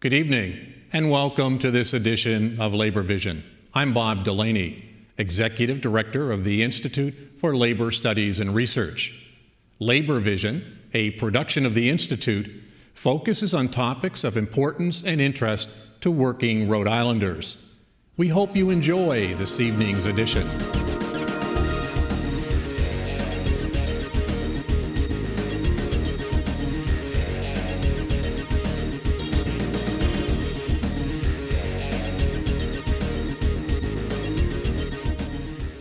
Good evening, and welcome to this edition of Labor Vision. I'm Bob Delaney, Executive Director of the Institute for Labor Studies and Research. Labor Vision, a production of the Institute, focuses on topics of importance and interest to working Rhode Islanders. We hope you enjoy this evening's edition.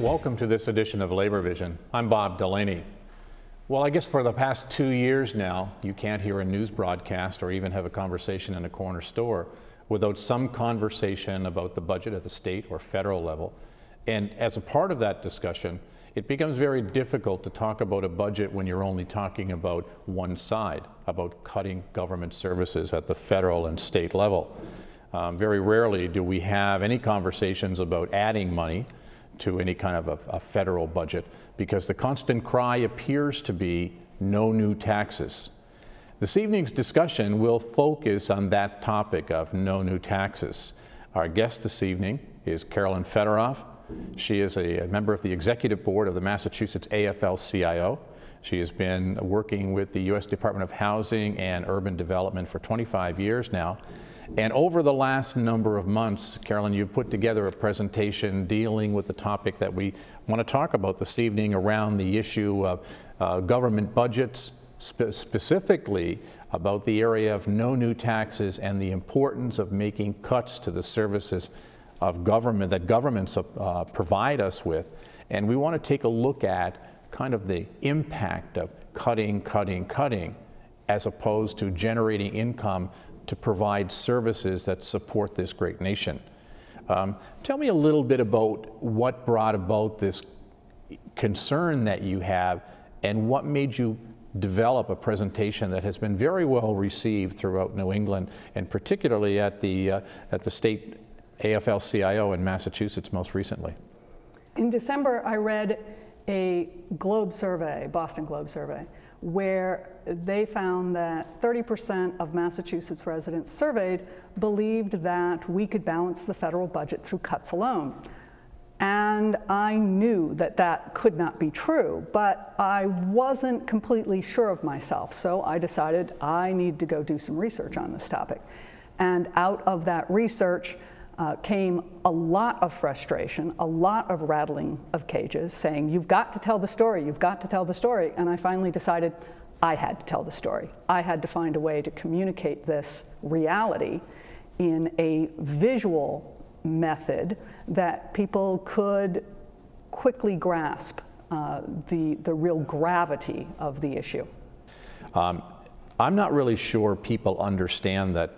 Welcome to this edition of Labor Vision. I'm Bob Delaney. Well, I guess for the past 2 years now, you can't hear a news broadcast or even have a conversation in a corner store without some conversation about the budget at the state or federal level. And as a part of that discussion, it becomes very difficult to talk about a budget when you're only talking about one side, about cutting government services at the federal and state level. Very rarely do we have any conversations about adding money to any kind of a federal budget, because the constant cry appears to be no new taxes. This evening's discussion will focus on that topic of no new taxes. Our guest this evening is Carolyn Fedoroff. She is a member of the executive board of the Massachusetts AFL-CIO. She has been working with the U.S. Department of Housing and Urban Development for 25 years now. And over the last number of months, Carolyn, you've put together a presentation dealing with the topic that we want to talk about this evening around the issue of government budgets, specifically about the area of no new taxes and the importance of making cuts to the services of government that governments provide us with. And we want to take a look at kind of the impact of cutting, as opposed to generating income to provide services that support this great nation. Tell me a little bit about what brought about this concern that you have and what made you develop a presentation that has been very well received throughout New England, and particularly at the state AFL-CIO in Massachusetts most recently. In December, I read a Globe survey, Boston Globe survey, where they found that 30% of Massachusetts residents surveyed believed that we could balance the federal budget through cuts alone. And I knew that that could not be true, but I wasn't completely sure of myself, so I decided I need to go do some research on this topic. And out of that research came a lot of frustration, a lot of rattling of cages, saying, you've got to tell the story, you've got to tell the story. And I finally decided I had to tell the story. I had to find a way to communicate this reality in a visual method that people could quickly grasp the real gravity of the issue. I'm not really sure people understand that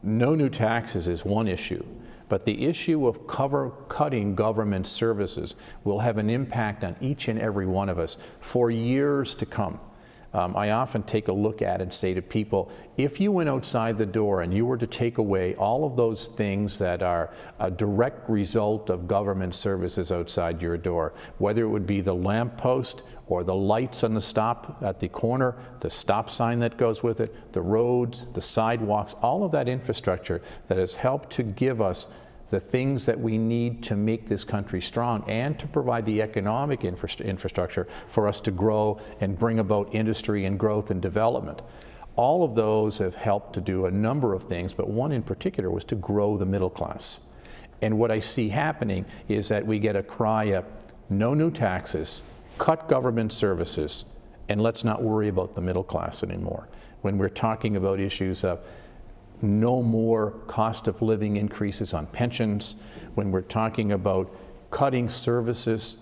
no new taxes is one issue, but the issue of cutting government services will have an impact on each and every one of us for years to come. I often take a look at and say to people, if you went outside the door and you were to take away all of those things that are a direct result of government services outside your door, whether it would be the lamppost or the lights on the stop at the corner, the stop sign that goes with it, the roads, the sidewalks, all of that infrastructure that has helped to give us the things that we need to make this country strong and to provide the economic infrastructure for us to grow and bring about industry and growth and development. All of those have helped to do a number of things, but one in particular was to grow the middle class. And what I see happening is that we get a cry of no new taxes, cut government services, and let's not worry about the middle class anymore. When we're talking about issues of no more cost of living increases on pensions, when we're talking about cutting services,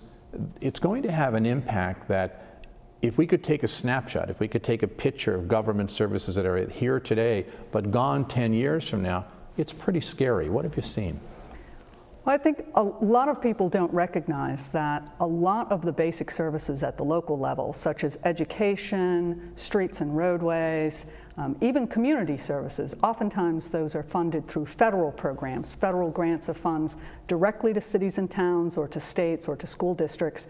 it's going to have an impact that if we could take a snapshot, if we could take a picture of government services that are here today but gone 10 years from now, it's pretty scary. What have you seen? Well, I think a lot of people don't recognize that a lot of the basic services at the local level, such as education, streets and roadways, even community services, oftentimes those are funded through federal programs, federal grants of funds directly to cities and towns or to states or to school districts.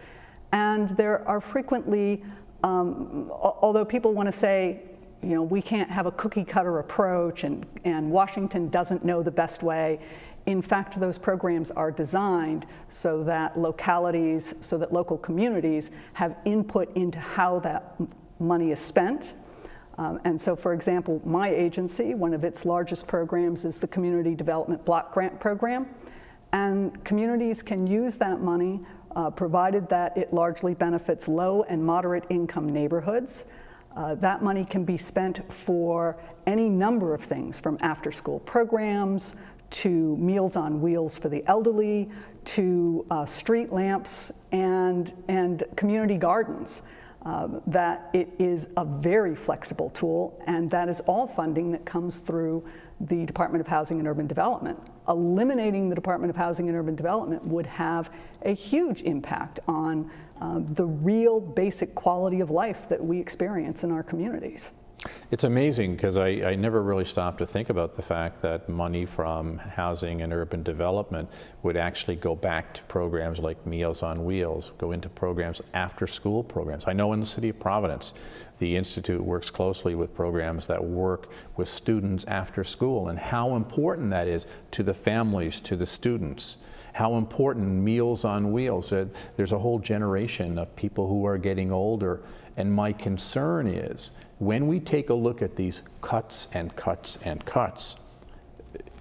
And there are frequently, although people want to say we can't have a cookie cutter approach and Washington doesn't know the best way. In fact, those programs are designed so that local communities have input into how that money is spent. And so, for example, my agency, one of its largest programs is the Community Development Block Grant Program. And communities can use that money provided that it largely benefits low and moderate income neighborhoods. That money can be spent for any number of things, from after-school programs to Meals on Wheels for the elderly to street lamps and community gardens. That it is a very flexible tool, and that is all funding that comes through the Department of Housing and Urban Development. Eliminating the Department of Housing and Urban Development would have a huge impact on the real basic quality of life that we experience in our communities. It's amazing because I never really stopped to think about the fact that money from housing and urban development would actually go back to programs like Meals on Wheels, go into programs, after school programs. I know in the city of Providence, the Institute works closely with programs that work with students after school, and how important that is to the families, to the students. How important Meals on Wheels. There's a whole generation of people who are getting older, and my concern is when we take a look at these cuts and cuts and cuts,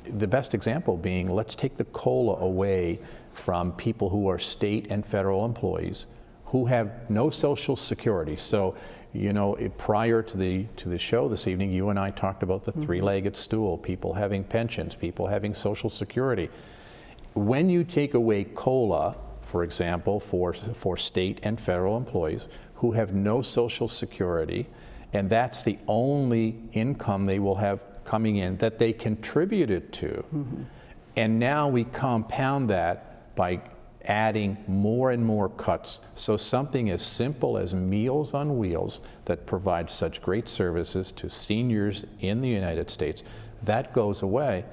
the best example being, let's take the COLA away from people who are state and federal employees who have no Social Security. So, prior to the show this evening, you and I talked about the three-legged stool, people having pensions, people having Social Security. When you take away COLA, for example, for state and federal employees who have no Social Security, and that's the only income they will have coming in that they contributed to, and now we compound that by adding more and more cuts. So something as simple as Meals on Wheels that provides such great services to seniors in the United States, that goes away.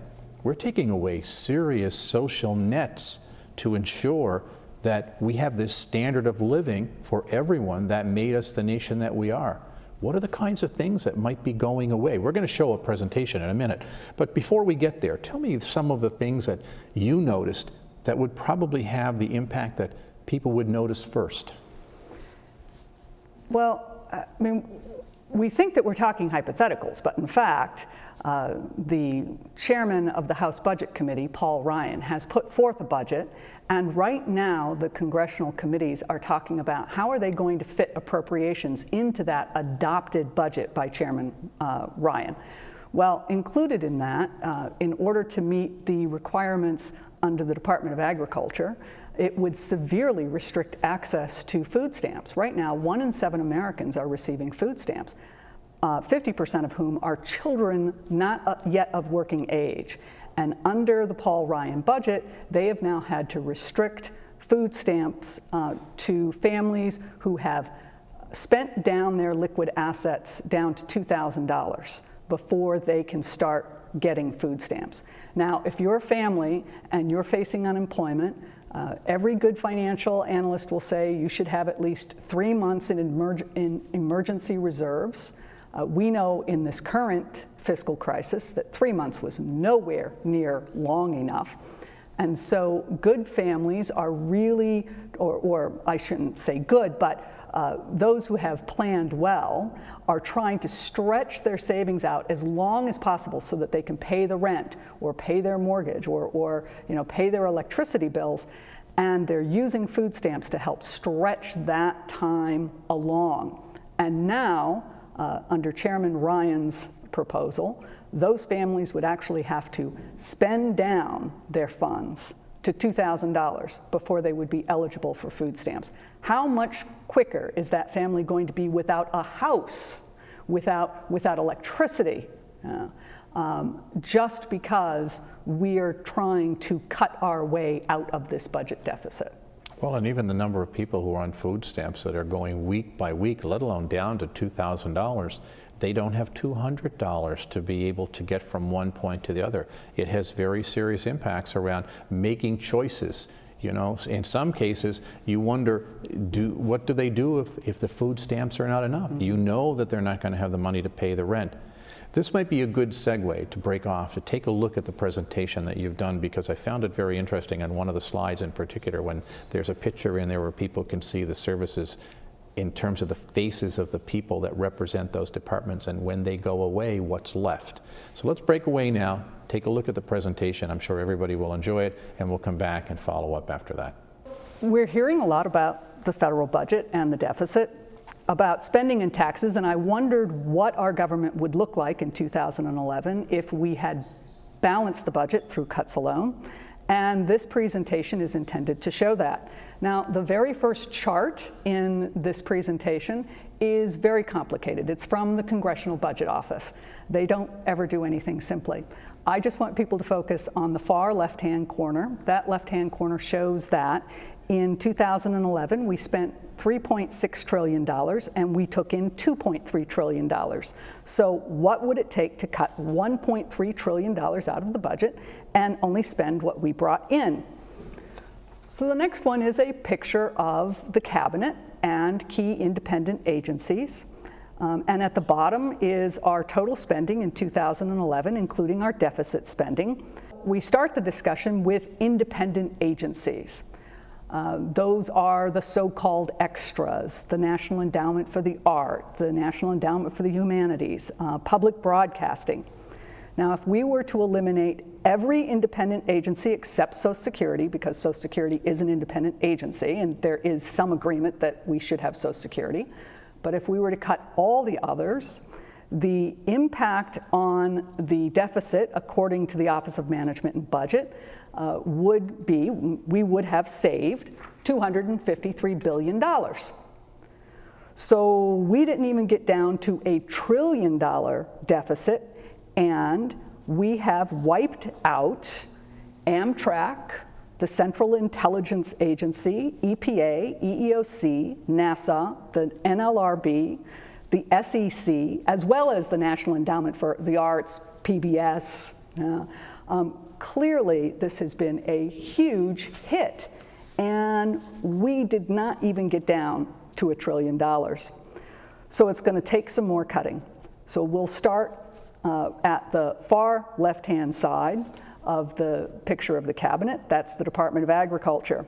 We're taking away serious social nets to ensure that we have this standard of living for everyone that made us the nation that we are. What are the kinds of things that might be going away? We're going to show a presentation in a minute, but before we get there, tell me some of the things that you noticed that would probably have the impact that people would notice first. Well, we think that we're talking hypotheticals, but in fact, the chairman of the House Budget Committee, Paul Ryan, has put forth a budget, and right now the congressional committees are talking about how are they going to fit appropriations into that adopted budget by Chairman Ryan. Well, included in that, in order to meet the requirements under the Department of Agriculture, it would severely restrict access to food stamps. Right now, 1 in 7 Americans are receiving food stamps. 50% of whom are children not yet of working age. And under the Paul Ryan budget, they have now had to restrict food stamps to families who have spent down their liquid assets down to $2,000 before they can start getting food stamps. Now, if you're a family and you're facing unemployment, every good financial analyst will say you should have at least 3 months in emergency reserves. We know in this current fiscal crisis that 3 months was nowhere near long enough. And so good families are really, or I shouldn't say good, but those who have planned well are trying to stretch their savings out as long as possible so that they can pay the rent or pay their mortgage or pay their electricity bills. And they're using food stamps to help stretch that time along. And now, under Chairman Ryan's proposal, those families would actually have to spend down their funds to $2,000 before they would be eligible for food stamps. How much quicker is that family going to be without a house, without electricity, just because we are trying to cut our way out of this budget deficit? Well, and even the number of people who are on food stamps that are going week by week, let alone down to $2,000, they don't have $200 to be able to get from one point to the other. It has very serious impacts around making choices You know, in some cases, you wonder, what do they do if the food stamps are not enough? You know that they're not going to have the money to pay the rent. This might be a good segue to break off, to take a look at the presentation that you've done, because I found it very interesting on one of the slides in particular, when there's a picture in there where people can see the services in terms of the faces of the people that represent those departments, and when they go away, what's left. So let's break away now, take a look at the presentation. I'm sure everybody will enjoy it, and we'll come back and follow up after that. We're hearing a lot about the federal budget and the deficit, about spending and taxes, and I wondered what our government would look like in 2011 if we had balanced the budget through cuts alone. And this presentation is intended to show that. Now, the very first chart in this presentation is very complicated. It's from the Congressional Budget Office. They don't ever do anything simply. I just want people to focus on the far left-hand corner. That left-hand corner shows that in 2011, we spent $3.6 trillion and we took in $2.3 trillion. So what would it take to cut $1.3 trillion out of the budget and only spend what we brought in? So the next one is a picture of the cabinet and key independent agencies. And at the bottom is our total spending in 2011, including our deficit spending. We start the discussion with independent agencies. Those are the so-called extras: the National Endowment for the Art, the National Endowment for the Humanities, public broadcasting. Now, if we were to eliminate every independent agency except Social Security, because Social Security is an independent agency, and there is some agreement that we should have Social Security, but if we were to cut all the others, the impact on the deficit, according to the Office of Management and Budget, would be, we would have saved $253 billion. So we didn't even get down to a $1 trillion deficit, and we have wiped out Amtrak, the Central Intelligence Agency, EPA, EEOC, NASA, the NLRB, the SEC, as well as the National Endowment for the Arts, PBS. Clearly, this has been a huge hit, and we did not even get down to $1 trillion. So it's going to take some more cutting. So we'll start at the far left-hand side of the picture of the cabinet. That's the Department of Agriculture.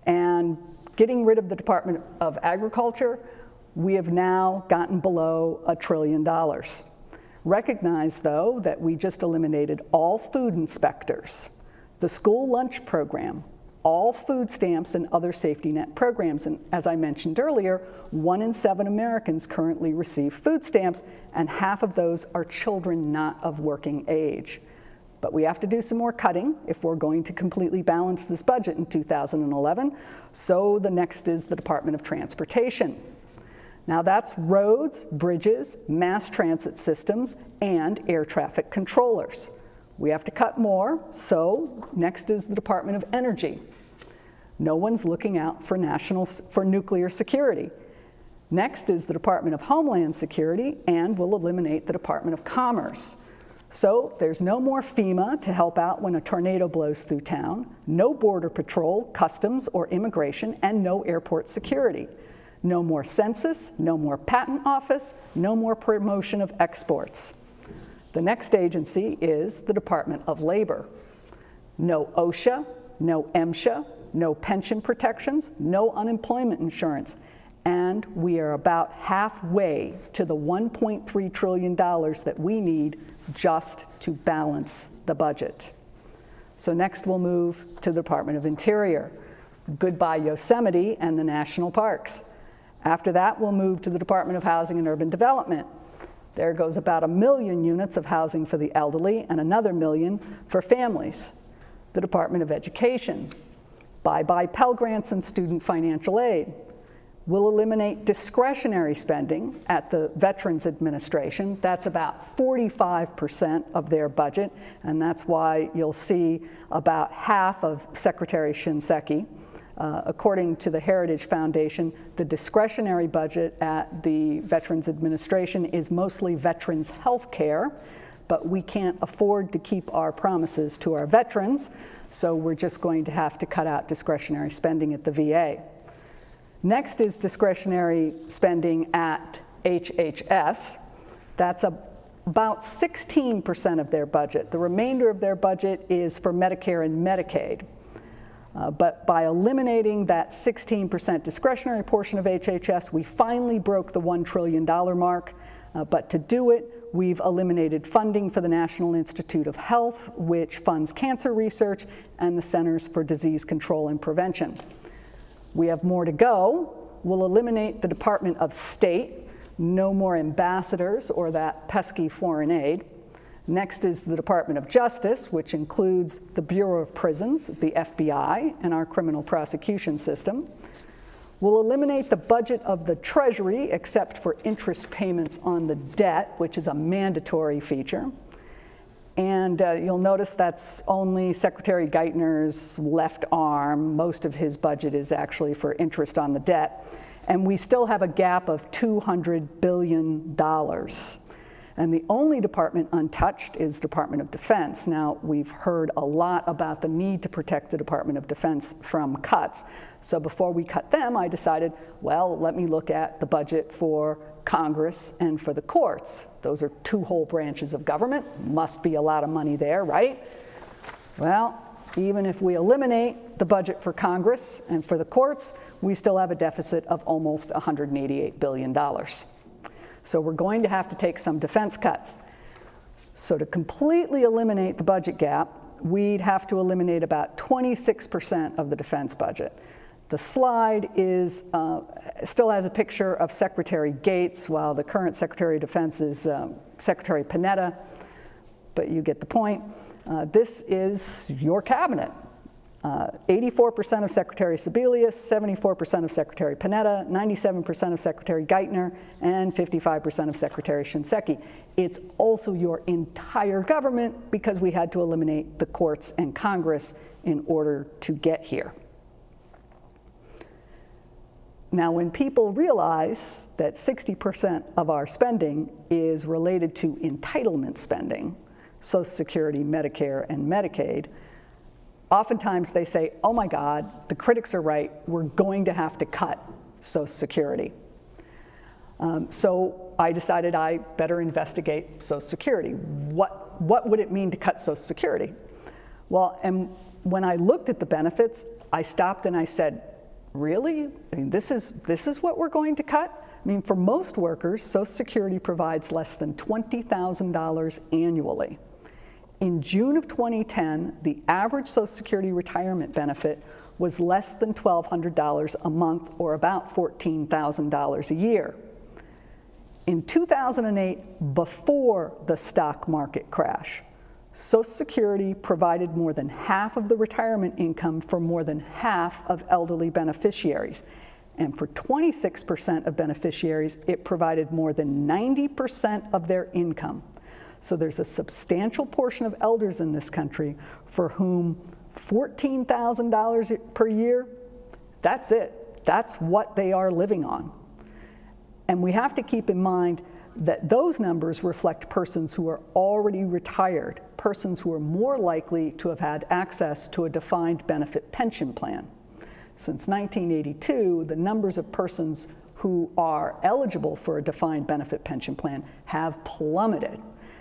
And getting rid of the Department of Agriculture, we have now gotten below $1 trillion. Recognize, though, that we just eliminated all food inspectors, the school lunch program, all food stamps and other safety net programs. And as I mentioned earlier, 1 in 7 Americans currently receive food stamps, and half of those are children not of working age. But we have to do some more cutting if we're going to completely balance this budget in 2011. So the next is the Department of Transportation. Now that's roads, bridges, mass transit systems, and air traffic controllers. We have to cut more, so next is the Department of Energy. No one's looking out for nuclear security. Next is the Department of Homeland Security, and we'll eliminate the Department of Commerce. So there's no more FEMA to help out when a tornado blows through town, no Border Patrol, Customs, or Immigration, and no airport security. No more census, no more patent office, no more promotion of exports. The next agency is the Department of Labor. No OSHA, no MSHA, no pension protections, no unemployment insurance. And we are about halfway to the $1.3 trillion that we need just to balance the budget. So next we'll move to the Department of Interior. Goodbye Yosemite and the national parks. After that, we'll move to the Department of Housing and Urban Development. There goes about 1 million units of housing for the elderly and another 1 million for families. The Department of Education. Bye-bye Pell Grants and student financial aid. We'll eliminate discretionary spending at the Veterans Administration. That's about 45% of their budget, and that's why you'll see about half of Secretary Shinseki. According to the Heritage Foundation, the discretionary budget at the Veterans Administration is mostly veterans health care. but we can't afford to keep our promises to our veterans, so we're just going to have to cut out discretionary spending at the VA. Next is discretionary spending at HHS. That's about 16% of their budget. The remainder of their budget is for Medicare and Medicaid. But by eliminating that 16% discretionary portion of HHS, we finally broke the $1 trillion mark. But to do it, we've eliminated funding for the National Institute of Health, which funds cancer research, and the Centers for Disease Control and Prevention. We have more to go. We'll eliminate the Department of State, no more ambassadors or that pesky foreign aid. Next is the Department of Justice, which includes the Bureau of Prisons, the FBI, and our criminal prosecution system. We'll eliminate the budget of the Treasury, except for interest payments on the debt, which is a mandatory feature. And you'll notice that's only Secretary Geithner's left arm. Most of his budget is actually for interest on the debt. And we still have a gap of $200 billion. And the only department untouched is the Department of Defense. Now, we've heard a lot about the need to protect the Department of Defense from cuts. So before we cut them, I decided, well, let me look at the budget for Congress and for the courts. Those are two whole branches of government. Must be a lot of money there, right? Well, even if we eliminate the budget for Congress and for the courts, we still have a deficit of almost $188 billion. So we're going to have to take some defense cuts. So to completely eliminate the budget gap, we'd have to eliminate about 26% of the defense budget. The slide is, still has a picture of Secretary Gates, while the current Secretary of Defense is Secretary Panetta, but you get the point. This is your cabinet. 84% of Secretary Sebelius, 74% of Secretary Panetta, 97% of Secretary Geithner, and 55% of Secretary Shinseki. It's also your entire government because we had to eliminate the courts and Congress in order to get here. Now, when people realize that 60% of our spending is related to entitlement spending, Social Security, Medicare, and Medicaid, oftentimes they say, oh my God, the critics are right, we're going to have to cut Social Security. So I decided I better investigate Social Security. What would it mean to cut Social Security? Well, and when I looked at the benefits, I stopped and I said, really? I mean, this is what we're going to cut? I mean, for most workers, Social Security provides less than $20,000 annually. In June of 2010, the average Social Security retirement benefit was less than $1,200 a month, or about $14,000 a year. In 2008, before the stock market crash, Social Security provided more than half of the retirement income for more than half of elderly beneficiaries. And for 26% of beneficiaries, it provided more than 90% of their income. So there's a substantial portion of elders in this country for whom $14,000 per year, that's it. That's what they are living on. And we have to keep in mind that those numbers reflect persons who are already retired, persons who are more likely to have had access to a defined benefit pension plan. Since 1982, the numbers of persons who are eligible for a defined benefit pension plan have plummeted.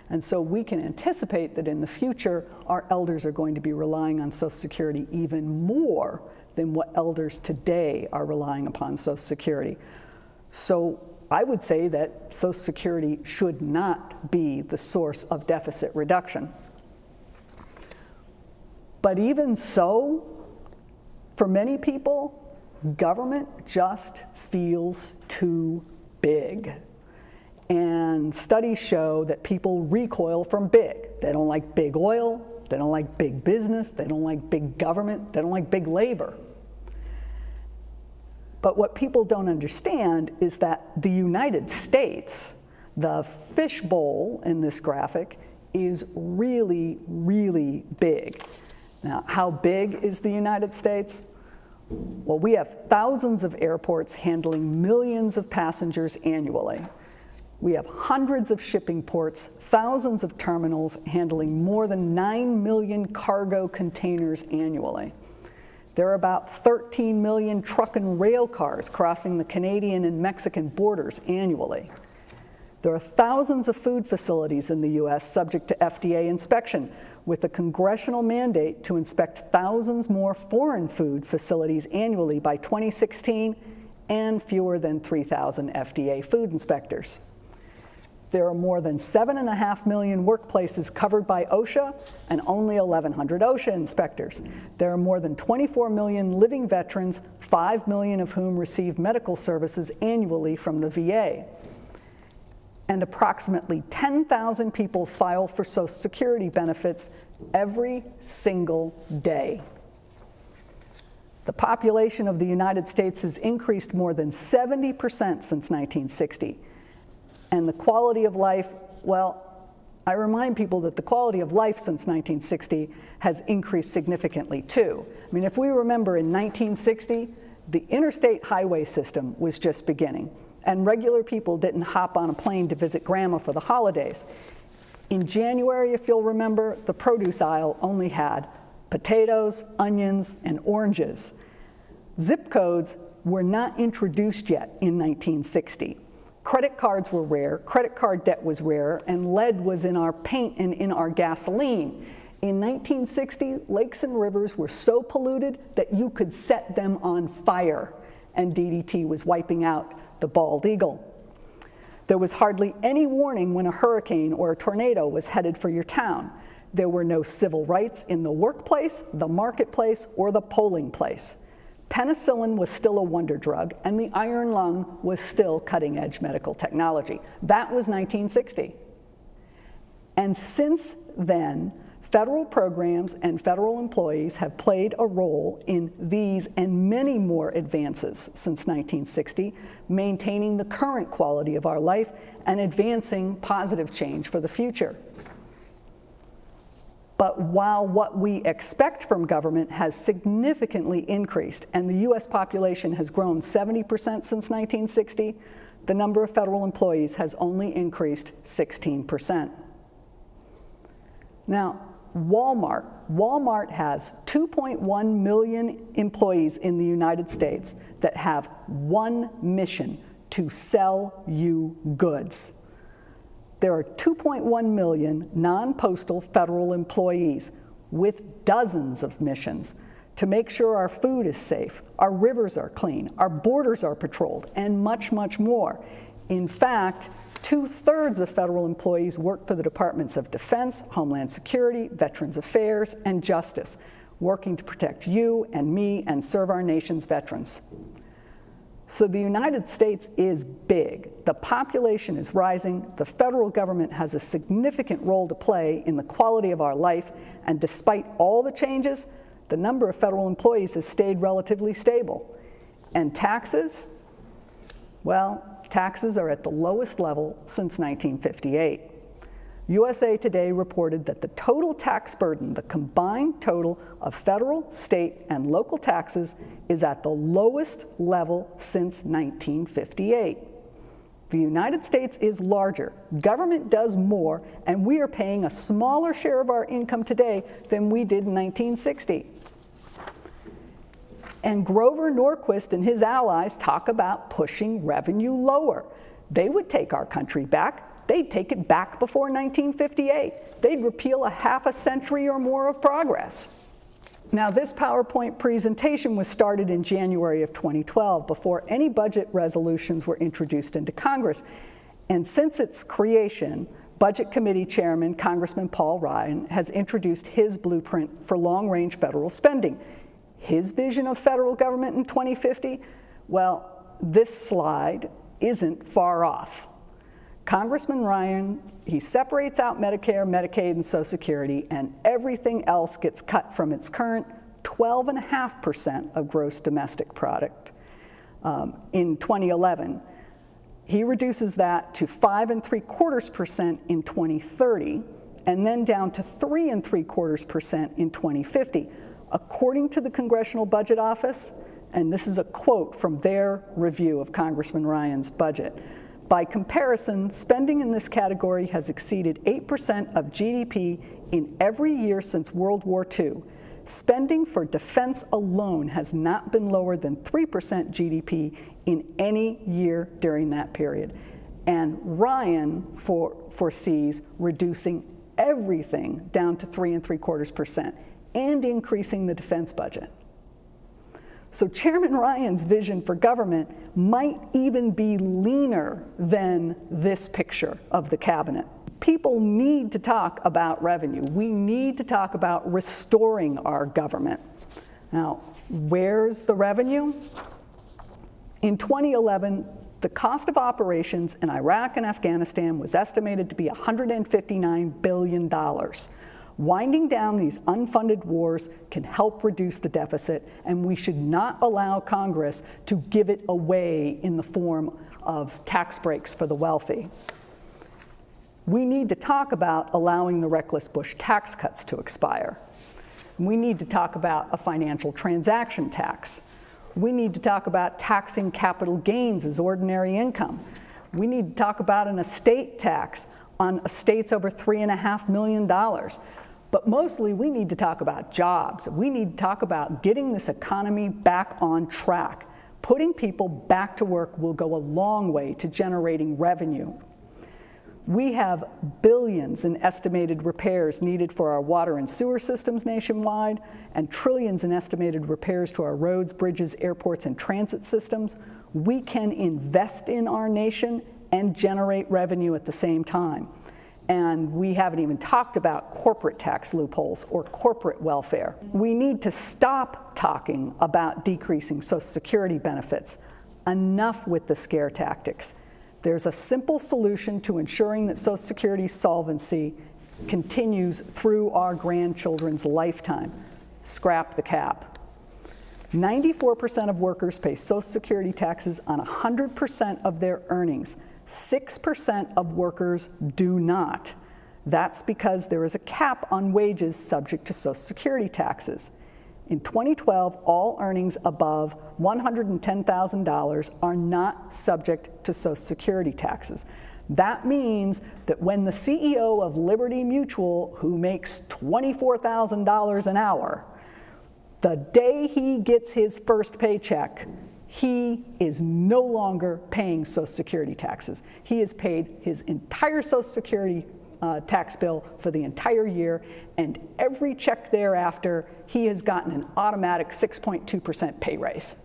And so we can anticipate that in the future, our elders are going to be relying on Social Security even more than what elders today are relying upon Social Security. So I would say that Social Security should not be the source of deficit reduction. But even so, for many people, government just feels too big. And studies show that people recoil from big. They don't like big oil, they don't like big business, they don't like big government, they don't like big labor. But what people don't understand is that the United States, the fishbowl in this graphic, is really, really big. Now, how big is the United States? Well, we have thousands of airports handling millions of passengers annually. We have hundreds of shipping ports, thousands of terminals handling more than 9 million cargo containers annually. There are about 13 million truck and rail cars crossing the Canadian and Mexican borders annually. There are thousands of food facilities in the US subject to FDA inspection, with a congressional mandate to inspect thousands more foreign food facilities annually by 2016 and fewer than 3,000 FDA food inspectors. There are more than 7.5 million workplaces covered by OSHA and only 1,100 OSHA inspectors. There are more than 24 million living veterans, 5 million of whom receive medical services annually from the VA. And approximately 10,000 people file for Social Security benefits every single day. The population of the United States has increased more than 70% since 1960. And the quality of life, well, I remind people that the quality of life since 1960 has increased significantly too. I mean, if we remember in 1960, the interstate highway system was just beginning, and regular people didn't hop on a plane to visit grandma for the holidays. In January, if you'll remember, the produce aisle only had potatoes, onions, and oranges. Zip codes were not introduced yet in 1960. Credit cards were rare, credit card debt was rare, and lead was in our paint and in our gasoline. In 1960, lakes and rivers were so polluted that you could set them on fire, and DDT was wiping out the bald eagle. There was hardly any warning when a hurricane or a tornado was headed for your town. There were no civil rights in the workplace, the marketplace, or the polling place. Penicillin was still a wonder drug, and the iron lung was still cutting-edge medical technology. That was 1960. And since then, federal programs and federal employees have played a role in these and many more advances since 1960, maintaining the current quality of our life and advancing positive change for the future. But while what we expect from government has significantly increased and the US population has grown 70% since 1960, the number of federal employees has only increased 16%. Now, Walmart has 2.1 million employees in the United States that have one mission: to sell you goods. There are 2.1 million non-postal federal employees with dozens of missions to make sure our food is safe, our rivers are clean, our borders are patrolled, and much, much more. In fact, 2/3 of federal employees work for the Departments of Defense, Homeland Security, Veterans Affairs, and Justice, working to protect you and me and serve our nation's veterans. So the United States is big. The population is rising. The federal government has a significant role to play in the quality of our life, and despite all the changes, the number of federal employees has stayed relatively stable. And taxes? Well, taxes are at the lowest level since 1958. USA Today reported that the total tax burden, the combined total of federal, state, and local taxes, is at the lowest level since 1958. The United States is larger, government does more, and we are paying a smaller share of our income today than we did in 1960. And Grover Norquist and his allies talk about pushing revenue lower. They would take our country back. They'd take it back before 1958. They'd repeal a half a century or more of progress. Now, this PowerPoint presentation was started in January of 2012, before any budget resolutions were introduced into Congress. And since its creation, Budget Committee Chairman Congressman Paul Ryan has introduced his blueprint for long-range federal spending. His vision of federal government in 2050, well, this slide isn't far off. Congressman Ryan, he separates out Medicare, Medicaid, and Social Security, and everything else gets cut from its current 12.5% of gross domestic product. In 2011, he reduces that to 5.75% in 2030, and then down to 3.75% in 2050. According to the Congressional Budget Office, and this is a quote from their review of Congressman Ryan's budget, By comparison, spending in this category has exceeded 8% of GDP in every year since World War II. Spending for defense alone has not been lower than 3% GDP in any year during that period. And Ryan foresees reducing everything down to 3.75% and increasing the defense budget. So Chairman Ryan's vision for government might even be leaner than this picture of the cabinet. People need to talk about revenue. We need to talk about restoring our government. Now, where's the revenue? In 2011, the cost of operations in Iraq and Afghanistan was estimated to be $159 billion. Winding down these unfunded wars can help reduce the deficit, and we should not allow Congress to give it away in the form of tax breaks for the wealthy. We need to talk about allowing the reckless Bush tax cuts to expire. We need to talk about a financial transaction tax. We need to talk about taxing capital gains as ordinary income. We need to talk about an estate tax on estates over $3.5 million. But mostly, we need to talk about jobs. We need to talk about getting this economy back on track. Putting people back to work will go a long way to generating revenue. We have billions in estimated repairs needed for our water and sewer systems nationwide, and trillions in estimated repairs to our roads, bridges, airports, and transit systems. We can invest in our nation and generate revenue at the same time. And we haven't even talked about corporate tax loopholes or corporate welfare. We need to stop talking about decreasing Social Security benefits. Enough with the scare tactics. There's a simple solution to ensuring that Social Security's solvency continues through our grandchildren's lifetime. Scrap the cap. 94% of workers pay Social Security taxes on 100% of their earnings. 6% of workers do not. That's because there is a cap on wages subject to Social Security taxes. In 2012, all earnings above $110,000 are not subject to Social Security taxes. That means that when the CEO of Liberty Mutual, who makes $24,000 an hour, the day he gets his first paycheck, he is no longer paying Social Security taxes. He has paid his entire Social Security tax bill for the entire year, and every check thereafter, he has gotten an automatic 6.2% pay raise.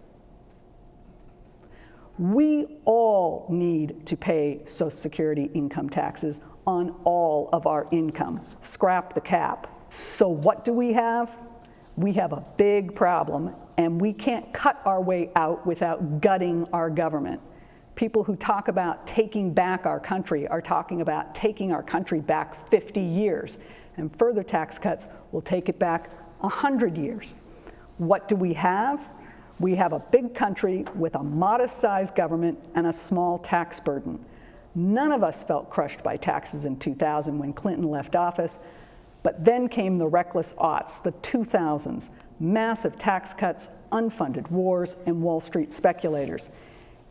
We all need to pay Social Security income taxes on all of our income. Scrap the cap. So what do we have? We have a big problem, and we can't cut our way out without gutting our government. People who talk about taking back our country are talking about taking our country back 50 years, and further tax cuts will take it back 100 years. What do we have? We have a big country with a modest-sized government and a small tax burden. None of us felt crushed by taxes in 2000 when Clinton left office. But then came the reckless aughts, the 2000s, massive tax cuts, unfunded wars, and Wall Street speculators.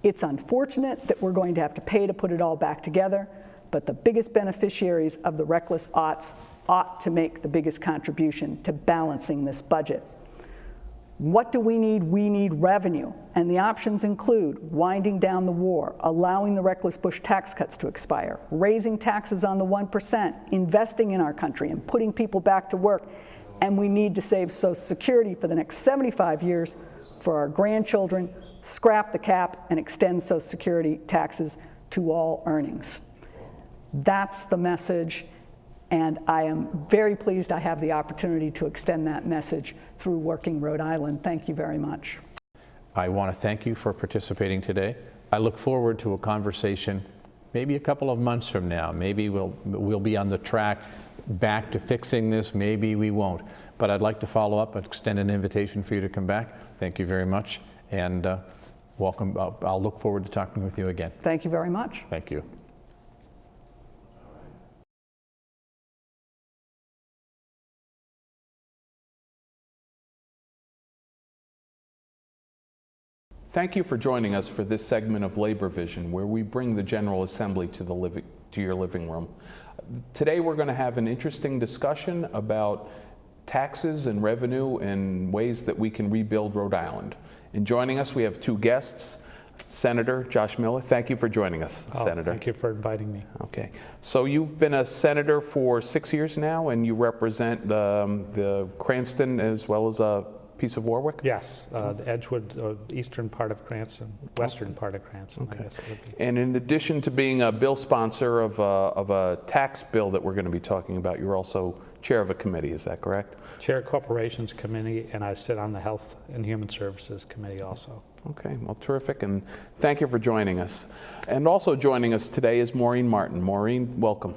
It's unfortunate that we're going to have to pay to put it all back together, but the biggest beneficiaries of the reckless aughts ought to make the biggest contribution to balancing this budget. What do we need? We need revenue, and the options include winding down the war, allowing the reckless Bush tax cuts to expire, raising taxes on the 1%, investing in our country, and putting people back to work. And we need to save Social Security for the next 75 years for our grandchildren, scrap the cap, and extend Social Security taxes to all earnings. That's the message. And I am very pleased I have the opportunity to extend that message through Working Rhode Island. Thank you very much. I want to thank you for participating today. I look forward to a conversation maybe a couple of months from now. Maybe we'll be on the track back to fixing this. Maybe we won't. But I'd like to follow up and extend an invitation for you to come back. Thank you very much. And welcome. I'll look forward to talking with you again. Thank you very much. Thank you. Thank you for joining us for this segment of Labor Vision, where we bring the General Assembly to your living room. Today we're going to have an interesting discussion about taxes and revenue and ways that we can rebuild Rhode Island. And joining us, we have two guests. Senator Josh Miller, thank you for joining us, Senator. Thank you for inviting me. Okay, so you've been a senator for 6 years now, and you represent the Cranston as well as a piece of Warwick? Yes, the Edgewood, eastern part of Cranston, western part of Cranston, Okay. I guess it would be. And in addition to being a bill sponsor of a tax bill that we're going to be talking about, you're also chair of a committee, is that correct? Chair of Corporations Committee, and I sit on the Health and Human Services Committee also. Okay, well, terrific, and thank you for joining us. And also joining us today is Maureen Martin. Maureen, welcome.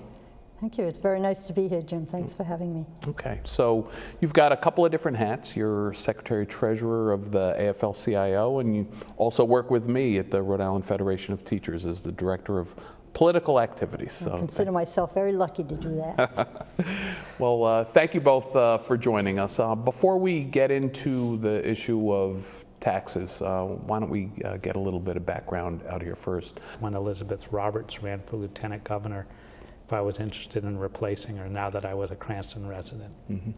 Thank you. It's very nice to be here, Jim. Thanks for having me. Okay, so you've got a couple of different hats. You're Secretary-Treasurer of the AFL-CIO, and you also work with me at the Rhode Island Federation of Teachers as the Director of Political Activities. I consider myself very lucky to do that. Well, thank you both for joining us. Before we get into the issue of taxes, why don't we get a little bit of background out here first. When Elizabeth Roberts ran for Lieutenant Governor, if I was interested in replacing her now that I was a Cranston resident. Mm-hmm.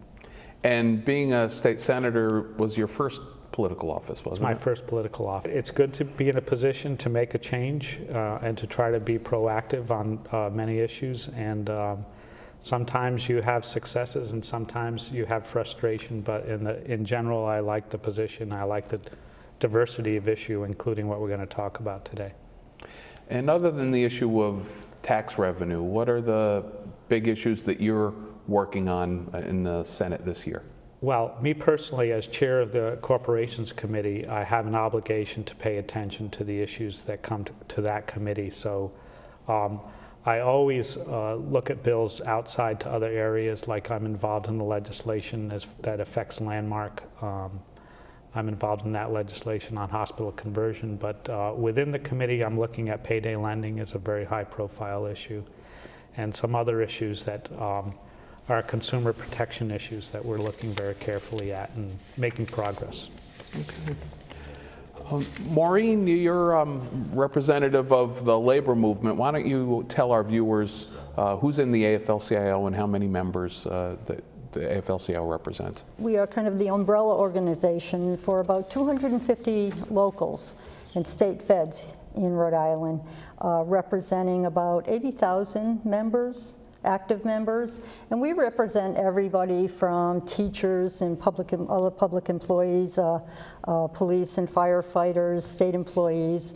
And being a state senator was your first political office, wasn't it? It's my first political office. It's good to be in a position to make a change and to try to be proactive on many issues. And sometimes you have successes and sometimes you have frustration, but in general, I like the position. I like the diversity of issue, including what we're going to talk about today. And other than the issue of tax revenue, what are the big issues that you're working on in the Senate this year? Well, me personally, as chair of the Corporations Committee, I have an obligation to pay attention to the issues that come to that committee. So I always look at bills outside to other areas, like I'm involved in the legislation that affects Landmark. I'm involved in that legislation on hospital conversion, but within the committee, I'm looking at payday lending as a very high-profile issue, and some other issues that are consumer protection issues that we're looking very carefully at and making progress. Okay. Maureen, you're representative of the labor movement. Why don't you tell our viewers who's in the AFL-CIO and how many members that the AFL-CIO represents? We are kind of the umbrella organization for about 250 locals and state feds in Rhode Island, representing about 80,000 members, active members, and we represent everybody from teachers and other public employees, police and firefighters, state employees,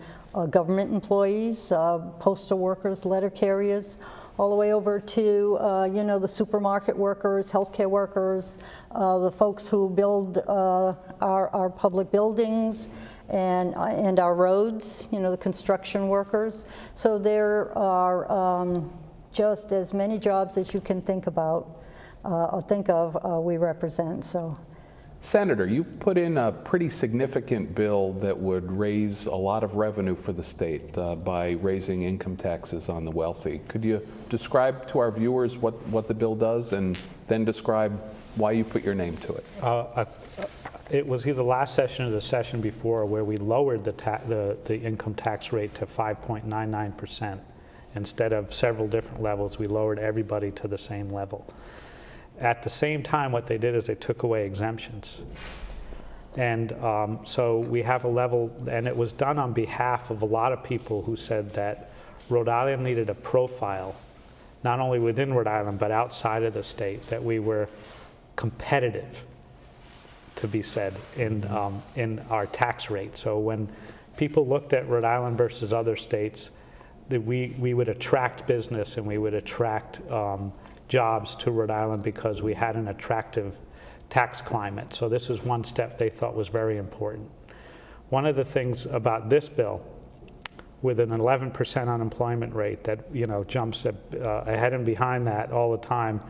government employees, postal workers, letter carriers, all the way over to the supermarket workers, healthcare workers, the folks who build our public buildings and our roads, the construction workers. So there are just as many jobs as you can think about or think of we represent. So. Senator, you've put in a pretty significant bill that would raise a lot of revenue for the state by raising income taxes on the wealthy. Could you describe to our viewers what the bill does and then describe why you put your name to it? It was either last session or the session before where we lowered the income tax rate to 5.99%. Instead of several different levels, we lowered everybody to the same level. At the same time, what they did is they took away exemptions. And so we have a level, and it was done on behalf of a lot of people who said that Rhode Island needed a profile, not only within Rhode Island, but outside of the state, that we were competitive, to be said, in our tax rate. So when people looked at Rhode Island versus other states, that we would attract business and we would attract jobs to Rhode Island because we had an attractive tax climate. So this is one step they thought was very important. One of the things about this bill, with an 11% unemployment rate that jumps ahead and behind that all the time,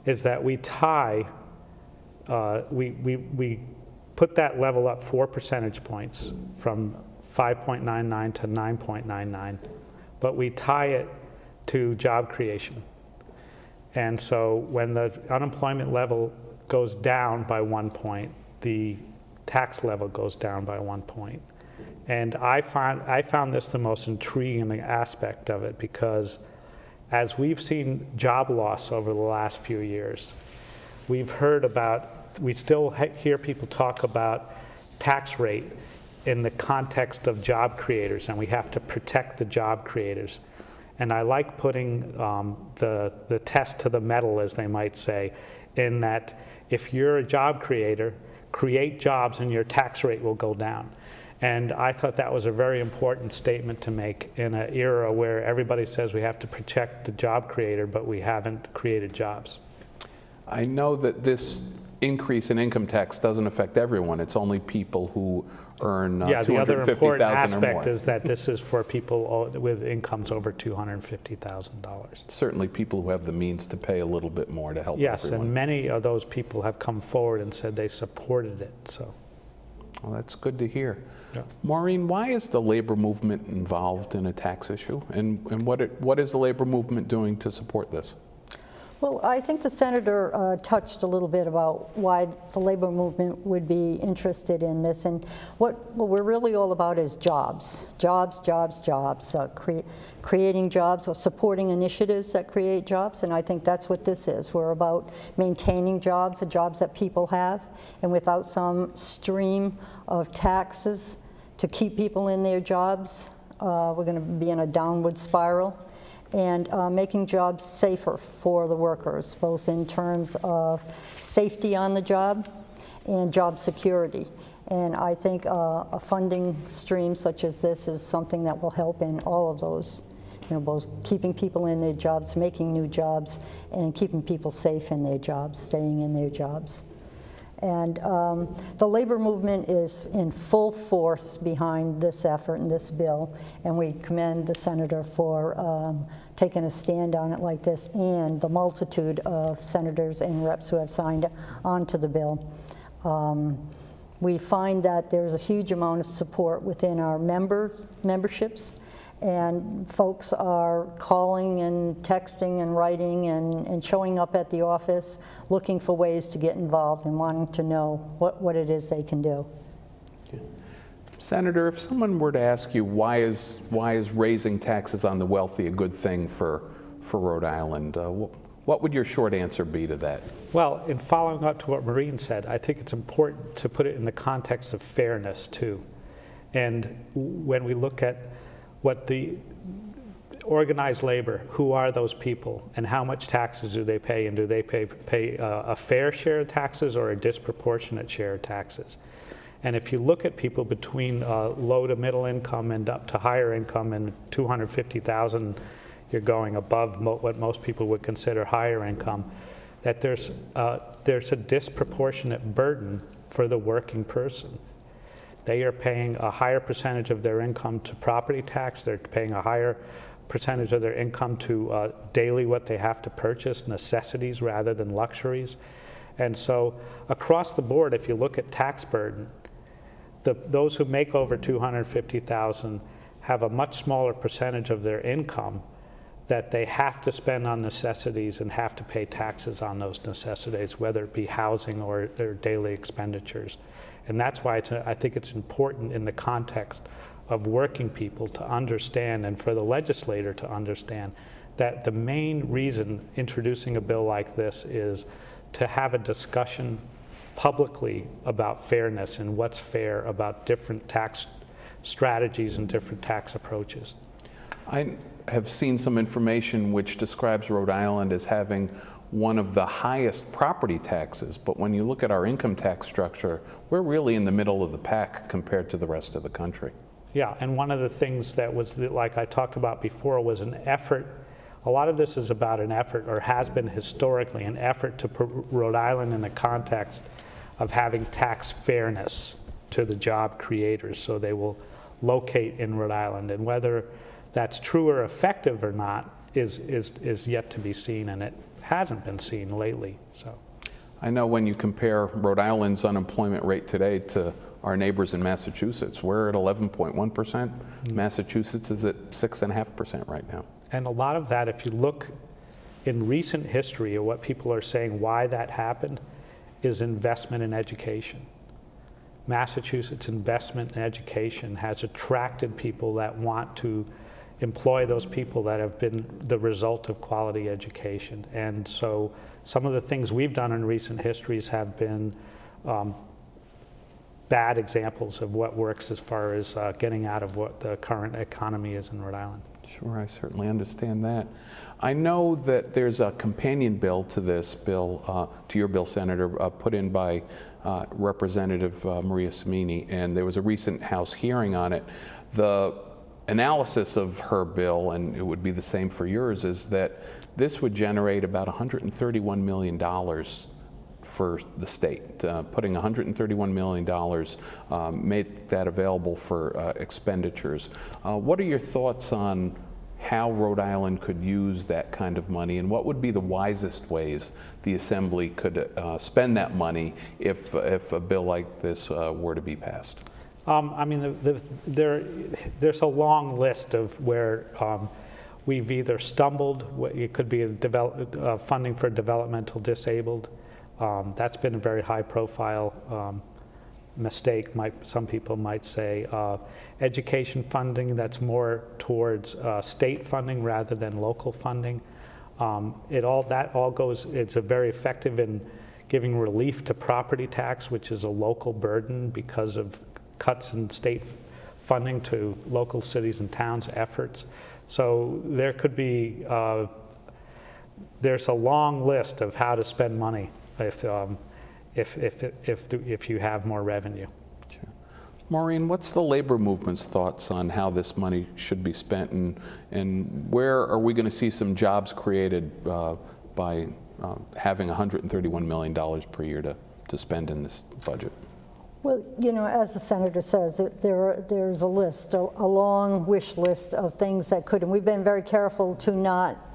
is that we tie, we put that level up 4 percentage points from 5.99 to 9.99, but we tie it to job creation. And so when the unemployment level goes down by 1 point, the tax level goes down by 1 point. And I found this the most intriguing aspect of it, because as we've seen job loss over the last few years, we still hear people talk about tax rate in the context of job creators, and we have to protect the job creators. And I like putting the test to the metal, as they might say, in that if you're a job creator, create jobs and your tax rate will go down. And I thought that was a very important statement to make in an era where everybody says we have to protect the job creator, but we haven't created jobs. I know that this increase in income tax doesn't affect everyone. It's only people who earn yeah, the other important aspect aspect is that this is for people with incomes over $250,000. Certainly people who have the means to pay a little bit more to help yes, everyone. And many of those people have come forward and said they supported it. So, well, that's good to hear. Yeah. Maureen, why is the labor movement involved in a tax issue? And what is the labor movement doing to support this? Well, I think the senator touched a little bit about why the labor movement would be interested in this, and what we're really all about is jobs, jobs, jobs, jobs, creating jobs or supporting initiatives that create jobs, and I think that's what this is. We're about maintaining jobs, the jobs that people have, and without some stream of taxes to keep people in their jobs, we're going to be in a downward spiral. And making jobs safer for the workers, both in terms of safety on the job and job security. And I think a funding stream such as this is something that will help in all of those, both keeping people in their jobs, making new jobs, and keeping people safe in their jobs, staying in their jobs. And the labor movement is in full force behind this effort and this bill, and we commend the senator for taking a stand on it like this, and the multitude of senators and reps who have signed on to the bill. We find that there's a huge amount of support within our memberships, and folks are calling and texting and writing and showing up at the office looking for ways to get involved and wanting to know what it is they can do. Senator, if someone were to ask you why is raising taxes on the wealthy a good thing for Rhode Island, what would your short answer be to that? Well, in following up to what Maureen said, I think it's important to put it in the context of fairness too. And when we look at what the organized labor, who are those people, and how much taxes do they pay, and do they pay a fair share of taxes or a disproportionate share of taxes? And if you look at people between low to middle income and up to higher income, and 250,000, you're going above what most people would consider higher income, that there's a disproportionate burden for the working person. They are paying a higher percentage of their income to property tax. They're paying a higher percentage of their income to daily what they have to purchase, necessities rather than luxuries. And so across the board, if you look at tax burden, those who make over $250,000 have a much smaller percentage of their income that they have to spend on necessities and have to pay taxes on those necessities, whether it be housing or their daily expenditures. And that's why I think it's important in the context of working people to understand, and for the legislator to understand, that the main reason introducing a bill like this is to have a discussion publicly about fairness and what's fair about different tax strategies and different tax approaches. I have seen some information which describes Rhode Island as having one of the highest property taxes, but when you look at our income tax structure, we're really in the middle of the pack compared to the rest of the country. Yeah, and one of the things that was, like I talked about before, was an effort. A lot of this is about an effort, or has been historically, an effort to put Rhode Island in the context of having tax fairness to the job creators, so they will locate in Rhode Island. And whether that's true or effective or not is yet to be seen, and it hasn't been seen lately. So, I know when you compare Rhode Island's unemployment rate today to our neighbors in Massachusetts, we're at 11.1%. Massachusetts is at 6.5% right now. And a lot of that, if you look in recent history of what people are saying why that happened, is investment in education. Massachusetts investment in education has attracted people that want to employ those people that have been the result of quality education. And so some of the things we've done in recent histories have been bad examples of what works as far as getting out of what the current economy is in Rhode Island. Sure, I certainly understand that. I know that there's a companion bill to this bill, to your bill, Senator, put in by Representative Maria Cimini, and there was a recent House hearing on it. The analysis of her bill, and it would be the same for yours, is that this would generate about $131 million for the state. Putting $131 million, make that available for expenditures. What are your thoughts on how Rhode Island could use that kind of money, and what would be the wisest ways the Assembly could spend that money if a bill like this were to be passed? I mean, there's a long list of where we've either stumbled. It could be funding for developmental disabled. That's been a very high-profile mistake, some people might say. Education funding that's more towards state funding rather than local funding. It's very effective in giving relief to property tax, which is a local burden because of cuts in state funding to local cities and towns' efforts. So there could be, there's a long list of how to spend money if you have more revenue. Sure. Maureen, what's the labor movement's thoughts on how this money should be spent, and where are we going to see some jobs created by having $131 million per year to spend in this budget? Well, you know, as the senator says, there's a list, a long wish list of things that could, and we've been very careful to not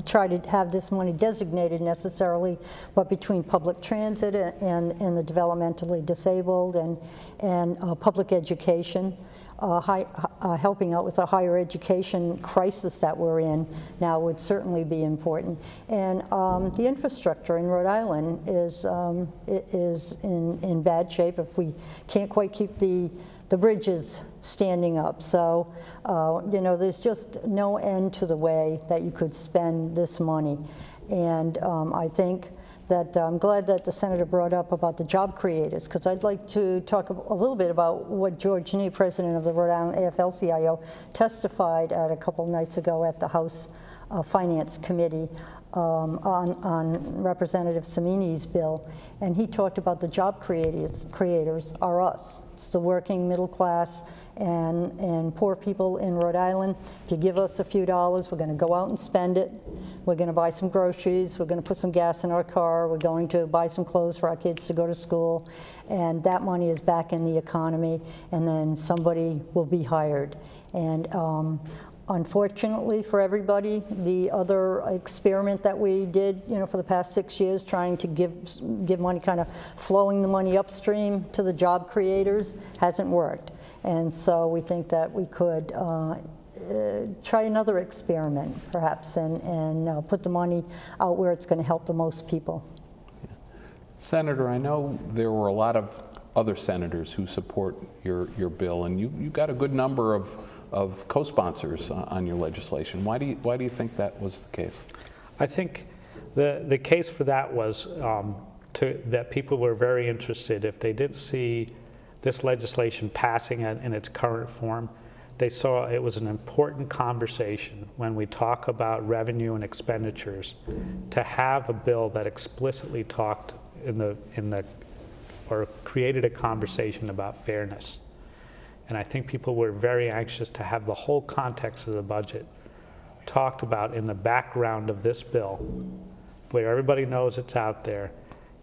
try to have this money designated necessarily, but between public transit and the developmentally disabled and public education, helping out with the higher education crisis that we're in now would certainly be important. And the infrastructure in Rhode Island is in bad shape if we can't quite keep the bridges standing up. So, you know, there's just no end to the way that you could spend this money. And I think that I'm glad that the senator brought up about the job creators, because I'd like to talk a little bit about what George Nee, president of the Rhode Island AFL-CIO, testified at a couple nights ago at the House Finance Committee on Representative Cimini's bill, and he talked about the job creators are us. It's the working middle class and poor people in Rhode Island. If you give us a few dollars, we're going to go out and spend it. We're going to buy some groceries. We're going to put some gas in our car. We're going to buy some clothes for our kids to go to school. And that money is back in the economy, and then somebody will be hired. And unfortunately for everybody, the other experiment that we did, you know, for the past 6 years, trying to give money, kind of flowing the money upstream to the job creators, hasn't worked. And so we think that we could try another experiment, perhaps, and put the money out where it's going to help the most people. Senator, I know there were a lot of other senators who support your bill, and you got a good number of co-sponsors on your legislation. Why do you think that was the case? I think the case for that was that people were very interested. If they didn't see this legislation passing in its current form, they saw it was an important conversation when we talk about revenue and expenditures to have a bill that explicitly talked or created a conversation about fairness. And I think people were very anxious to have the whole context of the budget talked about in the background of this bill, where everybody knows it's out there,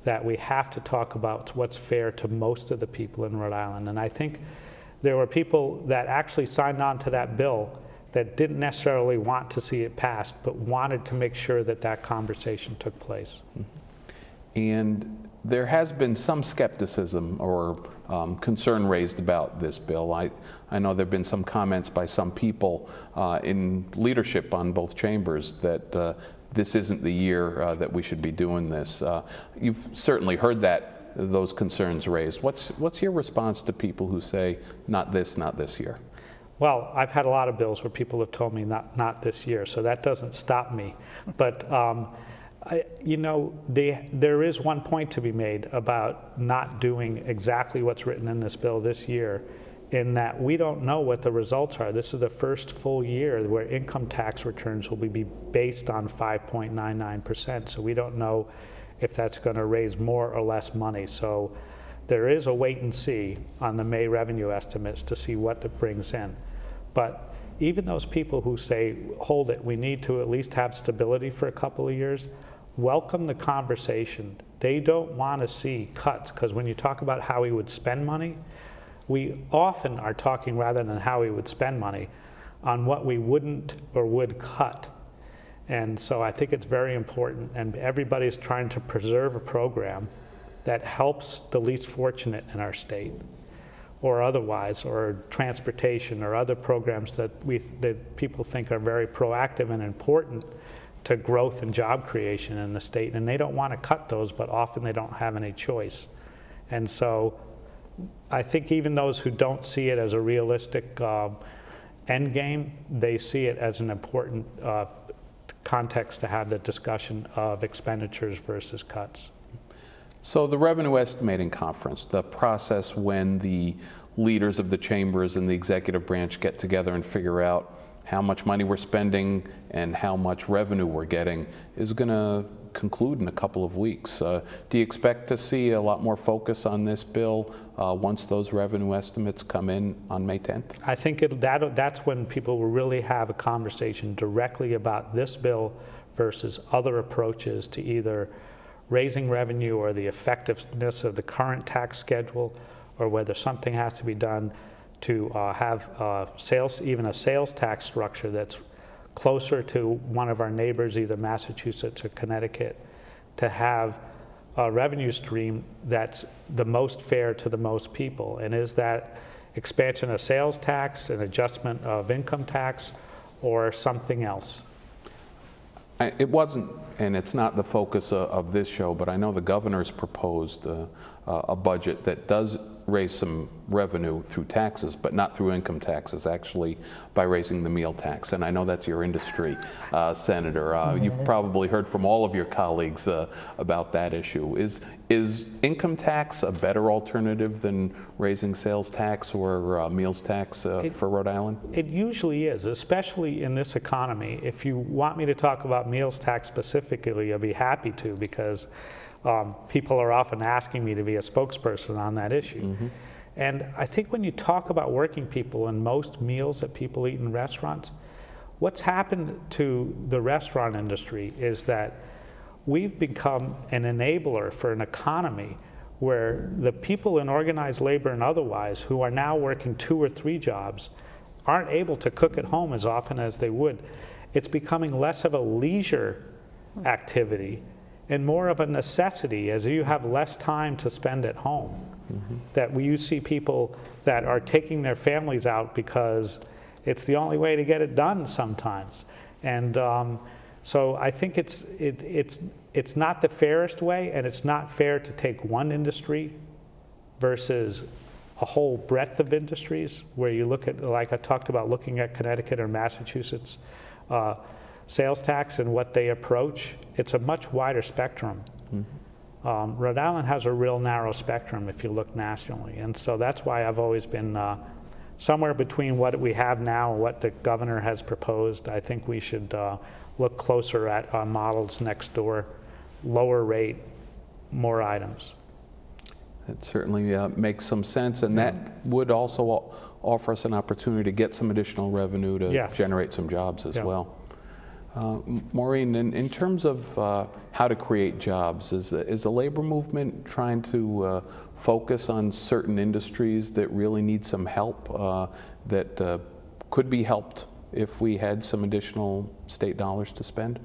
that we have to talk about what's fair to most of the people in Rhode Island. And I think there were people that actually signed on to that bill that didn't necessarily want to see it passed, but wanted to make sure that that conversation took place. And there has been some skepticism or concern raised about this bill. I know there have been some comments by some people in leadership on both chambers that this isn't the year that we should be doing this. You've certainly heard that those concerns raised. What's your response to people who say, not this year? Well, I've had a lot of bills where people have told me not this year, so that doesn't stop me. But there is one point to be made about not doing exactly what's written in this bill this year, in that we don't know what the results are. This is the first full year where income tax returns will be based on 5.99%, so we don't know if that's going to raise more or less money. So there is a wait and see on the May revenue estimates to see what it brings in. But even those people who say, hold it, we need to at least have stability for a couple of years, welcome the conversation. They don't want to see cuts, because when you talk about how we would spend money, we often are talking, rather than how we would spend money, on what we wouldn't or would cut. And so I think it's very important, and everybody's trying to preserve a program that helps the least fortunate in our state, or otherwise, or transportation, or other programs that people think are very proactive and important to growth and job creation in the state. And they don't want to cut those, but often they don't have any choice. And so I think even those who don't see it as a realistic end game, they see it as an important context to have the discussion of expenditures versus cuts. So the Revenue Estimating Conference, the process when the leaders of the chambers and the executive branch get together and figure out how much money we're spending and how much revenue we're getting, is going to conclude in a couple of weeks. Do you expect to see a lot more focus on this bill once those revenue estimates come in on May 10th? I think that's when people will really have a conversation directly about this bill versus other approaches to either raising revenue or the effectiveness of the current tax schedule, or whether something has to be done to have even a sales tax structure that's closer to one of our neighbors, either Massachusetts or Connecticut, to have a revenue stream that's the most fair to the most people. And is that expansion of sales tax, an adjustment of income tax, or something else? It wasn't, and it's not the focus of this show, but I know the governor's proposed a budget that does raise some revenue through taxes, but not through income taxes, actually by raising the meal tax. And I know that's your industry, Senator. You've probably heard from all of your colleagues about that issue. Is income tax a better alternative than raising sales tax or meals tax for Rhode Island? It usually is, especially in this economy. If you want me to talk about meals tax specifically, I'll be happy to, because people are often asking me to be a spokesperson on that issue. Mm-hmm. And I think when you talk about working people and most meals that people eat in restaurants, what's happened to the restaurant industry is that we've become an enabler for an economy where the people in organized labor and otherwise who are now working 2 or 3 jobs aren't able to cook at home as often as they would. It's becoming less of a leisure activity and more of a necessity, as you have less time to spend at home. Mm-hmm. That you see people that are taking their families out because it's the only way to get it done sometimes. And so I think it's not the fairest way, and it's not fair to take one industry versus a whole breadth of industries, where you look at, like I talked about, looking at Connecticut or Massachusetts sales tax and what they approach. It's a much wider spectrum. Mm-hmm. Rhode Island has a real narrow spectrum if you look nationally, and so that's why I've always been somewhere between what we have now and what the governor has proposed. I think we should look closer at models next door, lower rate, more items. It certainly makes some sense, and that would also offer us an opportunity to get some additional revenue to generate some jobs as well. Maureen, in terms of how to create jobs, is the labor movement trying to focus on certain industries that really need some help, that could be helped if we had some additional state dollars to spend?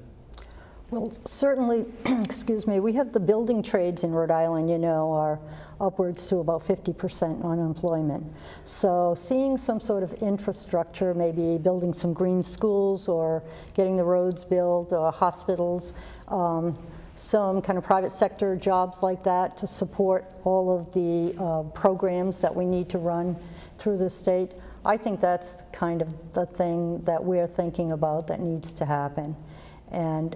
Well, certainly, excuse me, we have the building trades in Rhode Island, are upwards to about 50% unemployment. So seeing some sort of infrastructure, maybe building some green schools or getting the roads built or hospitals, some kind of private sector jobs like that to support all of the programs that we need to run through the state. I think that's kind of the thing that we're thinking about that needs to happen. And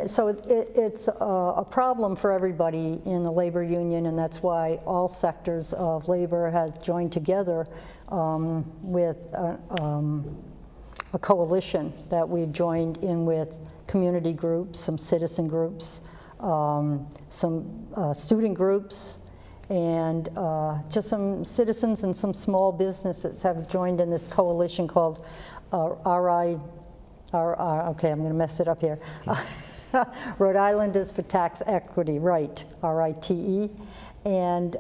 so it's a problem for everybody in the labor union, and that's why all sectors of labor have joined together with a coalition that we've joined in with community groups, some citizen groups, some student groups, and just some citizens and some small businesses have joined in this coalition called okay, I'm going to mess it up here. Rhode Islanders for Tax Equity, RITE, R-I-T-E. And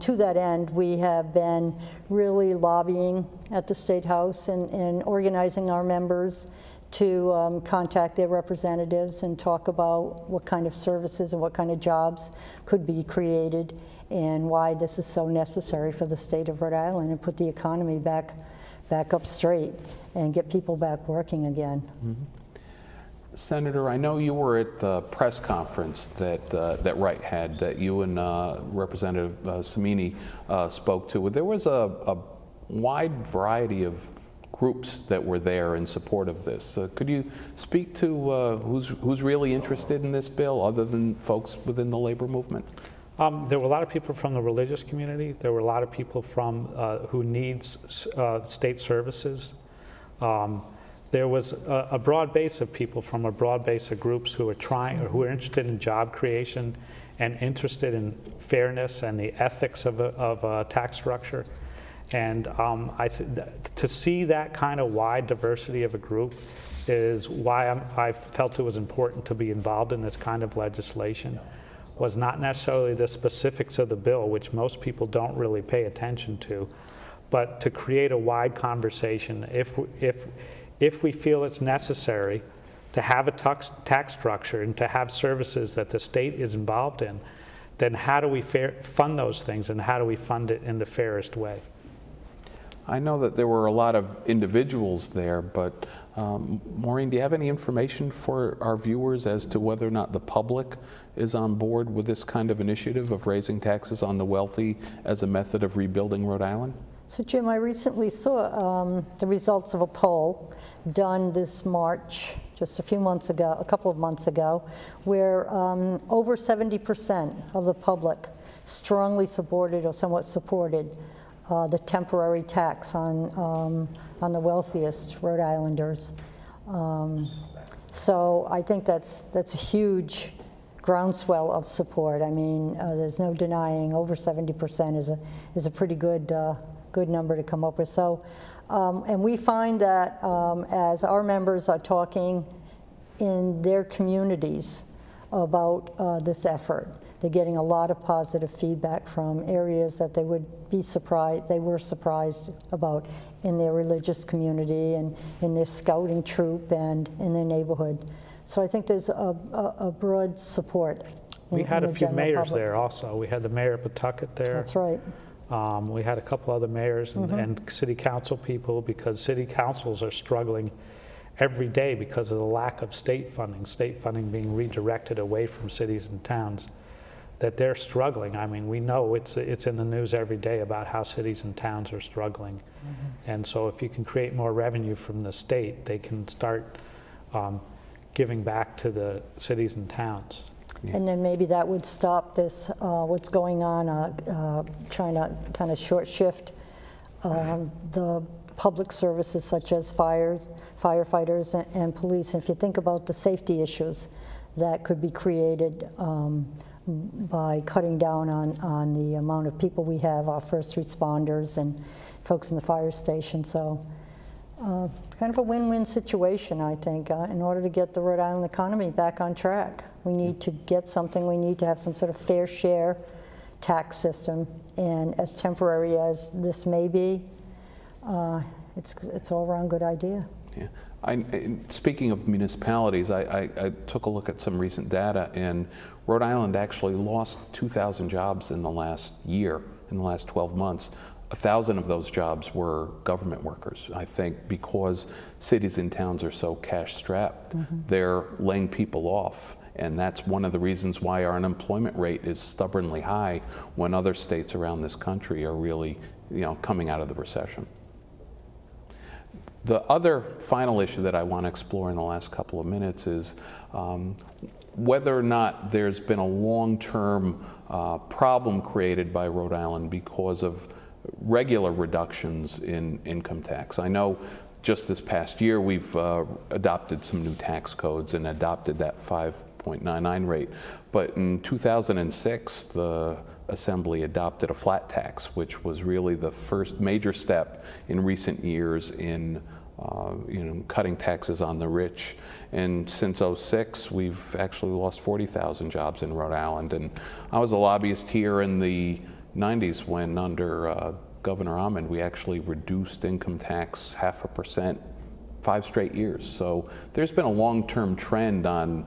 to that end, we have been really lobbying at the State House and organizing our members to contact their representatives and talk about what kind of services and what kind of jobs could be created and why this is so necessary for the state of Rhode Island and put the economy back up straight and get people back working again. Mm-hmm. Senator, I know you were at the press conference that Wright had, that you and Representative Samini spoke to. There was a wide variety of groups that were there in support of this. Could you speak to who's really interested in this bill, other than folks within the labor movement? There were a lot of people from the religious community. There were a lot of people from who needs state services. There was a broad base of people from a broad base of groups who are trying, or who are interested in job creation and interested in fairness and the ethics of a tax structure. And to see that kind of wide diversity of a group is why I felt it was important to be involved in this kind of legislation. Was not necessarily the specifics of the bill, which most people don't really pay attention to, but to create a wide conversation. If we feel it's necessary to have a tax structure and to have services that the state is involved in, then how do we fund those things, and how do we fund it in the fairest way? I know that there were a lot of individuals there, but Maureen, do you have any information for our viewers as to whether or not the public is on board with this kind of initiative of raising taxes on the wealthy as a method of rebuilding Rhode Island? So Jim, I recently saw the results of a poll done this March, just a couple of months ago, where over 70% of the public strongly supported or somewhat supported the temporary tax on the wealthiest Rhode Islanders. So I think that's a huge groundswell of support. I mean, there's no denying over 70% is a pretty good number to come up with. So, and we find that as our members are talking in their communities about this effort, they're getting a lot of positive feedback from areas that they were surprised about in their religious community and in their scouting troop and in their neighborhood. So I think there's a broad support. We had a few mayors there also. We had the mayor of Pawtucket there. That's right. We had a couple other mayors and city council people, because city councils are struggling every day because of the lack of state funding being redirected away from cities and towns, that they're struggling. I mean, we know it's in the news every day about how cities and towns are struggling. And so if you can create more revenue from the state, they can start giving back to the cities and towns. Yeah. And then maybe that would stop this, what's going on, trying to kind of short shift the public services such as firefighters and police. And if you think about the safety issues that could be created by cutting down on the amount of people we have, our first responders and folks in the fire station. So kind of a win-win situation, I think, in order to get the Rhode Island economy back on track. We need to get something, we need to have some sort of fair share tax system, and as temporary as this may be, it's all around good idea. Yeah. Speaking of municipalities, I took a look at some recent data, and Rhode Island actually lost 2,000 jobs in the last year, in the last 12 months. 1,000 of those jobs were government workers. I think because cities and towns are so cash strapped, they're laying people off. And that's one of the reasons why our unemployment rate is stubbornly high when other states around this country are really, coming out of the recession. The other final issue that I want to explore in the last couple of minutes is whether or not there's been a long-term problem created by Rhode Island because of regular reductions in income tax. I know just this past year we've adopted some new tax codes and adopted that 5.99 rate, but in 2006 the Assembly adopted a flat tax, which was really the first major step in recent years in cutting taxes on the rich. And since '06, we've actually lost 40,000 jobs in Rhode Island. And I was a lobbyist here in the 90s when, under Governor Ahmad, we actually reduced income tax 0.5%, 5 straight years. So there's been a long-term trend on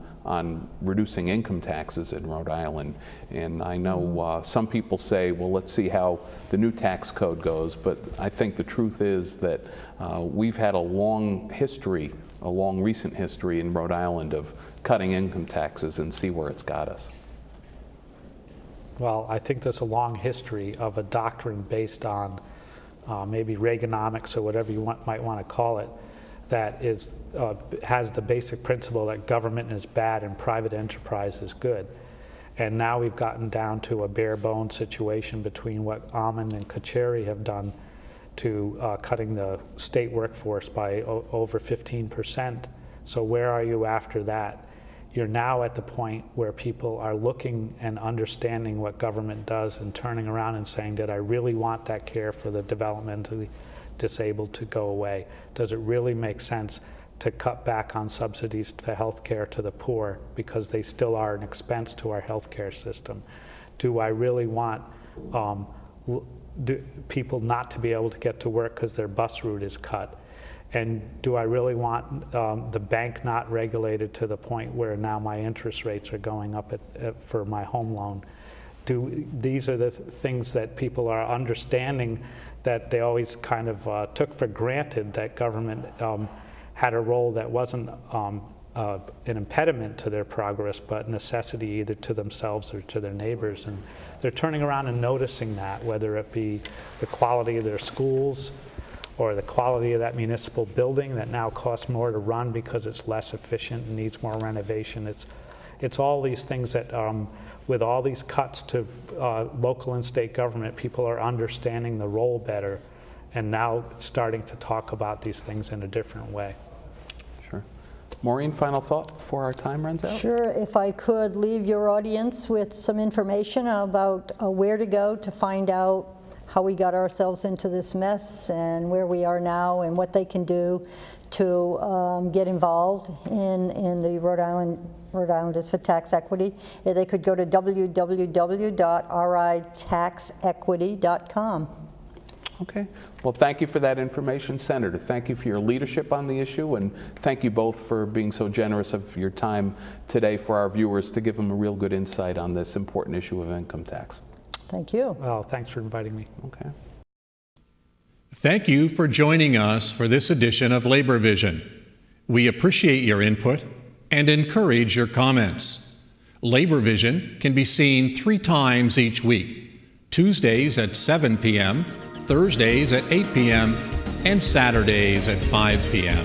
reducing income taxes in Rhode Island. And I know some people say, well, let's see how the new tax code goes. But I think the truth is that we've had a long recent history in Rhode Island of cutting income taxes, and see where it's got us. Well, I think there's a long history of a doctrine based on maybe Reaganomics or whatever you might want to call it, that has the basic principle that government is bad and private enterprise is good. And now we've gotten down to a bare bones situation between what Ahman and Kacheri have done to cutting the state workforce by over 15%. So where are you after that? You're now at the point where people are looking and understanding what government does and turning around and saying, did I really want that care for the developmentally disabled to go away? Does it really make sense to cut back on subsidies to health care to the poor because they still are an expense to our health care system? Do I really want people not to be able to get to work because their bus route is cut? And do I really want the bank not regulated to the point where now my interest rates are going up for my home loan? These are the things that people are understanding that they always kind of took for granted, that government had a role that wasn't an impediment to their progress, but necessity either to themselves or to their neighbors. And they're turning around and noticing that, whether it be the quality of their schools or the quality of that municipal building that now costs more to run because it's less efficient and needs more renovation. It's all these things that, with all these cuts to local and state government, people are understanding the role better and now starting to talk about these things in a different way. Sure. Maureen, final thought before our time runs out? Sure. If I could leave your audience with some information about where to go to find out how we got ourselves into this mess and where we are now and what they can do to get involved in the Rhode Islanders for Tax Equity. They could go to www.ritaxequity.com. Okay. Well, thank you for that information, Senator. Thank you for your leadership on the issue, and thank you both for being so generous of your time today for our viewers to give them a real good insight on this important issue of income tax. Thank you. Well, thanks for inviting me. Okay. Thank you for joining us for this edition of Labor Vision. We appreciate your input and encourage your comments. Labor Vision can be seen 3 times each week: Tuesdays at 7 p.m., Thursdays at 8 p.m., and Saturdays at 5 p.m.